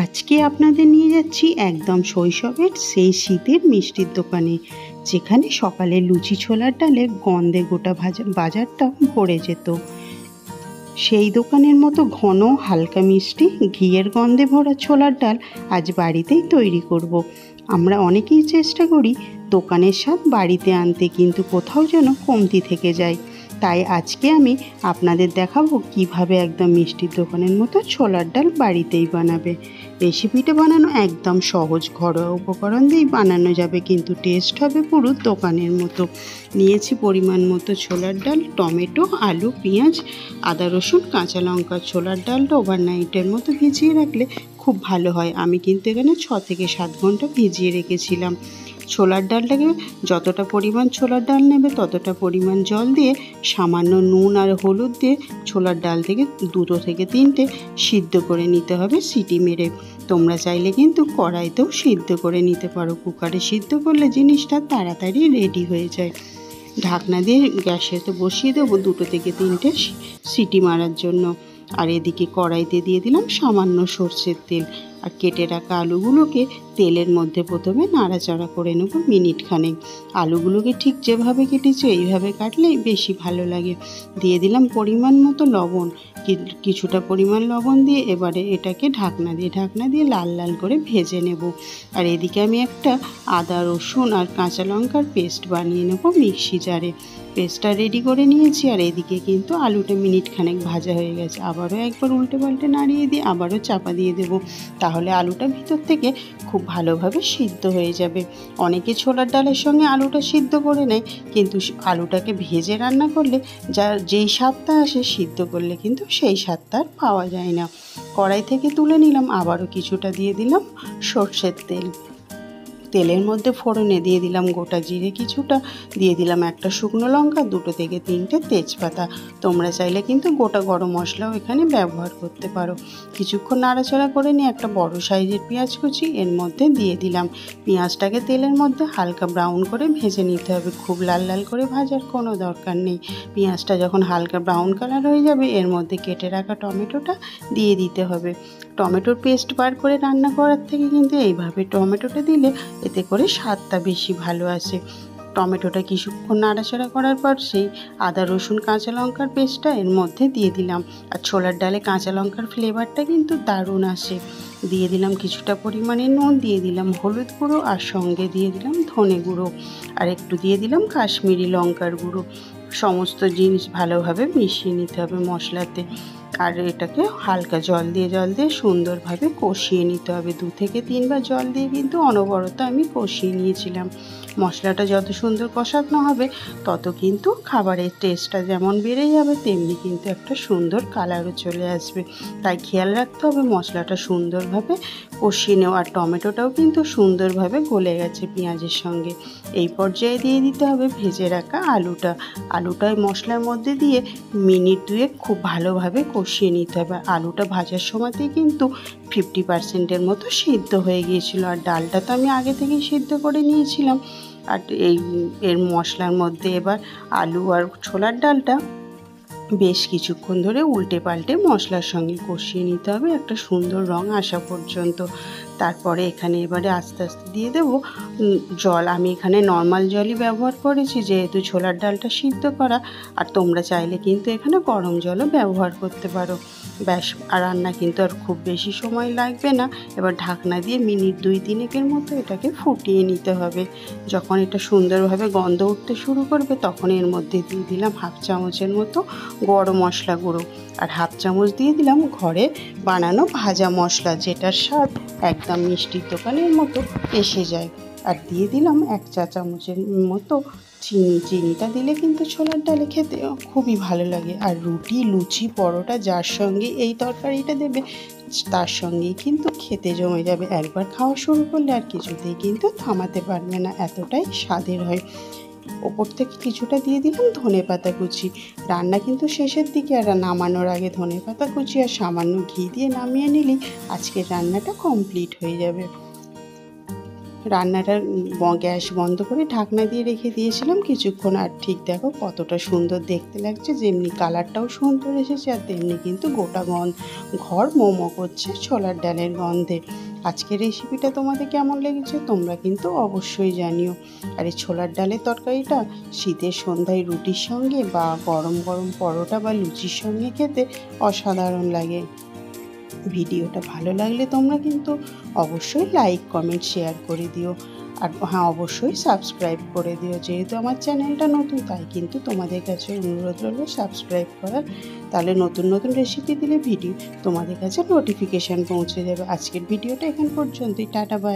আজকে আপনাদের নিয়ে যাচ্ছি একদম শৈশবের সেই শীতের মিষ্টির দোকানে, যেখানে সকালে লুচি ছোলার ডালে গন্ধে গোটা বাজারটা ভরে যেত। সেই দোকানের মতো ঘন হালকা মিষ্টি ঘিয়ের গন্ধে ভরা ছোলার ডাল আজ বাড়িতেই তৈরি করব। আমরা অনেকেই চেষ্টা করি দোকানের স্বাদ বাড়িতে আনতে, কিন্তু কোথাও যেন কমতি থেকে যায়। তাই আজকে আমি আপনাদের দেখাবো কিভাবে একদম মিষ্টির দোকানের মতো ছোলার ডাল বাড়িতেই বানাবে। রেসিপিটা বানানো একদম সহজ, ঘরোয়া উপকরণ দিয়েই বানানো যাবে, কিন্তু টেস্ট হবে পুরো দোকানের মতো। নিয়েছি পরিমাণ মতো ছোলার ডাল, টমেটো, আলু, পেঁয়াজ, আদা, রসুন, কাঁচা লঙ্কা। ছোলার ডালটা ওভারনাইটের মতো ভিজিয়ে রাখলে খুব ভালো হয়। আমি কিন্তু এখানে 6 থেকে 7 ঘন্টা ভিজিয়ে রেখেছিলাম। ছোলার ডালটাকে যতটা পরিমাণ ছোলার ডাল নেবে ততটা পরিমাণ জল দিয়ে সামান্য নুন আর হলুদ দিয়ে ছোলার ডাল থেকে 2 থেকে 3টে সিদ্ধ করে নিতে হবে সিটি মেরে। তোমরা চাইলে কিন্তু কড়াইতেও সিদ্ধ করে নিতে পারো। কুকারে সিদ্ধ করলে জিনিসটা তাড়াতাড়ি রেডি হয়ে যায়। ঢাকনা দিয়ে গ্যাসেতে বসিয়ে দেবো 2 থেকে 3টে সিটি মারার জন্য। আর এদিকে কড়াইতে দিয়ে দিলাম সামান্য সর্ষের তেল, আর কেটে রাখা আলুগুলোকে তেলের মধ্যে প্রথমে নাড়াচাড়া করে নেব মিনিট খানেক। আলুগুলোকে ঠিক যেভাবে কেটেছি এইভাবে কাটলেই বেশি ভালো লাগে। দিয়ে দিলাম পরিমাণ মতো লবণ, কিছুটা পরিমাণ লবণ দিয়ে এবারে এটাকে ঢাকনা দিয়ে লাল লাল করে ভেজে নেব। আর এদিকে আমি একটা আদা, রসুন আর কাঁচা লঙ্কার পেস্ট বানিয়ে নেব মিক্সি জারে। পেস্টটা রেডি করে নিয়েছি। আর এদিকে কিন্তু আলুটা মিনিট খানেক ভাজা হয়ে গেছে। আবারও একবার উল্টে পাল্টে নাড়িয়ে দিয়ে আবারও চাপা দিয়ে দেব, তাহলে আলুটা ভিতর থেকে খুব ভালোভাবে সিদ্ধ হয়ে যাবে। অনেকে ছোলার ডালের সঙ্গে আলুটা সিদ্ধ করে নেয়, কিন্তু আলুটাকে ভেজে রান্না করলে যেই স্বাদটা আসে সিদ্ধ করলে কিন্তু সেই স্বাদটা আর পাওয়া যায় না। কড়াই থেকে তুলে নিলাম, আবারও কিছুটা দিয়ে দিলাম সর্ষের তেল। তেলের মধ্যে ফোড়নে দিয়ে দিলাম গোটা জিরে কিছুটা, দিয়ে দিলাম একটা শুকনো লঙ্কা, 2 থেকে 3টে তেজপাতা। তোমরা চাইলে কিন্তু গোটা গরম মশলাও এখানে ব্যবহার করতে পারো। কিছুক্ষণ নাড়াচাড়া করে নিয়ে একটা বড় সাইজের পেঁয়াজ কুচি এর মধ্যে দিয়ে দিলাম। পেঁয়াজটাকে তেলের মধ্যে হালকা ব্রাউন করে ভেজে নিতে হবে, খুব লাল লাল করে ভাজার কোনো দরকার নেই। পেঁয়াজটা যখন হালকা ব্রাউন কালার হয়ে যাবে এর মধ্যে কেটে রাখা টমেটোটা দিয়ে দিতে হবে। টমেটোর পেস্ট বার করে রান্না করার থেকে কিন্তু এইভাবে টমেটোটা দিলে এতে করে স্বাদটা বেশি ভালো আসে। টমেটোটা কিছুক্ষণ নাড়াচাড়া করার পর সেই আদা, রসুন, কাঁচা লঙ্কার পেস্টটা এর মধ্যে দিয়ে দিলাম। আর ছোলার ডালে কাঁচা লঙ্কার ফ্লেভারটা কিন্তু দারুণ আসে। দিয়ে দিলাম কিছুটা পরিমাণে নুন, দিয়ে দিলাম হলুদ গুঁড়ো, আর সঙ্গে দিয়ে দিলাম ধনে গুঁড়ো, আর একটু দিয়ে দিলাম কাশ্মীরি লঙ্কার গুঁড়ো। সমস্ত জিনিস ভালোভাবে মিশিয়ে নিতে হবে মশলাতে। আর এটাকে হালকা জল দিয়ে সুন্দরভাবে কষিয়ে নিতে হবে। 2 থেকে 3 বার জল দিয়ে কিন্তু অনবরত আমি কষিয়ে নিয়েছিলাম। মশলাটা যত সুন্দর কষানো হবে তত কিন্তু খাবারের টেস্টটা যেমন বেড়ে যাবে, তেমনি কিন্তু একটা সুন্দর কালারও চলে আসবে। তাই খেয়াল রাখতে হবে মশলাটা সুন্দরভাবে কষিয়ে নেওয়া। আর টমেটোটাও কিন্তু সুন্দরভাবে গলে গেছে পেঁয়াজের সঙ্গে। এই পর্যায়ে দিয়ে দিতে হবে ভেজে রাখা আলুটা মশলার মধ্যে দিয়ে মিনিট 2 খুব ভালোভাবে কষিয়ে নিতে হবে। আলুটা ভাজার সময়তেই কিন্তু 50% মতো সিদ্ধ হয়ে গিয়েছিল। আর ডালটা তো আমি আগে থেকেই সিদ্ধ করে নিয়েছিলাম। আর এর মশলার মধ্যে এবার আলু আর ছোলার ডালটা বেশ কিছুক্ষণ ধরে উল্টে পাল্টে মশলার সঙ্গে কষিয়ে নিতে হবে একটা সুন্দর রং আসা পর্যন্ত। তারপরে এখানে এবারে আস্তে আস্তে দিয়ে দেবো জল। আমি এখানে নর্মাল জলই ব্যবহার করেছি, যেহেতু ছোলার ডালটা সিদ্ধ করা। আর তোমরা চাইলে কিন্তু এখানে গরম জলও ব্যবহার করতে পারো। ব্যাস, আর রান্না কিন্তু আর খুব বেশি সময় লাগবে না। এবার ঢাকনা দিয়ে মিনিট 2-3 মতো এটাকে ফুটিয়ে নিতে হবে। যখন এটা সুন্দরভাবে গন্ধ উঠতে শুরু করবে তখন এর মধ্যে দিয়ে দিলাম 1/2 চামচের মতো গরম মশলা গুঁড়ো, আর 1/2 চামচ দিয়ে দিলাম ঘরে বানানো ভাজা মশলা, যেটার স্বাদ একদম মিষ্টির দোকানের মতো এসে যায়। আর দিয়ে দিলাম 1 চা চামচের মতো চিনিটা দিলে কিন্তু ছোলার ডালে খেতে খুবই ভালো লাগে। আর রুটি, লুচি, পরোটা যার সঙ্গে এই তরকারিটা দেবে তার সঙ্গেই কিন্তু খেতে জমে যাবে। একবার খাওয়া শুরু করলে আর কিছুতেই কিন্তু থামাতে পারবে না, এতটাই স্বাদের হয়। ওপর থেকে কিছুটা দিয়ে দিলাম ধনেপাতা কুচি। রান্না কিন্তু শেষের দিকে, আর নামানোর আগে ধনেপাতা কুচি আর সামান্য ঘি দিয়ে নামিয়ে নিলেই আজকের রান্নাটা কমপ্লিট হয়ে যাবে। রান্নাটা গ্যাস বন্ধ করে ঢাকনা দিয়ে রেখে দিয়েছিলাম কিছুক্ষণ। আর ঠিক দেখো কতটা সুন্দর দেখতে লাগছে, যেমনি কালারটাও সুন্দর এসেছে আর তেমনি কিন্তু গোটা ঘর মোমো করছে ছোলার ডালের গন্ধে। আজকের রেসিপিটা তোমাদের কেমন লেগেছে তোমরা কিন্তু অবশ্যই জানিও। আর এই ছোলার ডালের তরকারিটা শীতের সন্ধ্যায় রুটির সঙ্গে বা গরম গরম পরোটা বা লুচির সঙ্গে খেতে অসাধারণ লাগে। ভিডিওটা ভালো লাগলে তোমরা কিন্তু অবশ্যই লাইক কমেন্ট শেয়ার করে দিও। আর হ্যাঁ, অবশ্যই সাবস্ক্রাইব করে দিও। যেহেতু আমার চ্যানেলটা নতুন তাই কিন্তু তোমাদের কাছে অনুরোধ রইল সাবস্ক্রাইব করার। তাহলে নতুন নতুন রেসিপি দিলে ভিডিও তোমাদের কাছে নোটিফিকেশান পৌঁছে যাবে। আজকের ভিডিওটা এখান পর্যন্তই। Tata bye.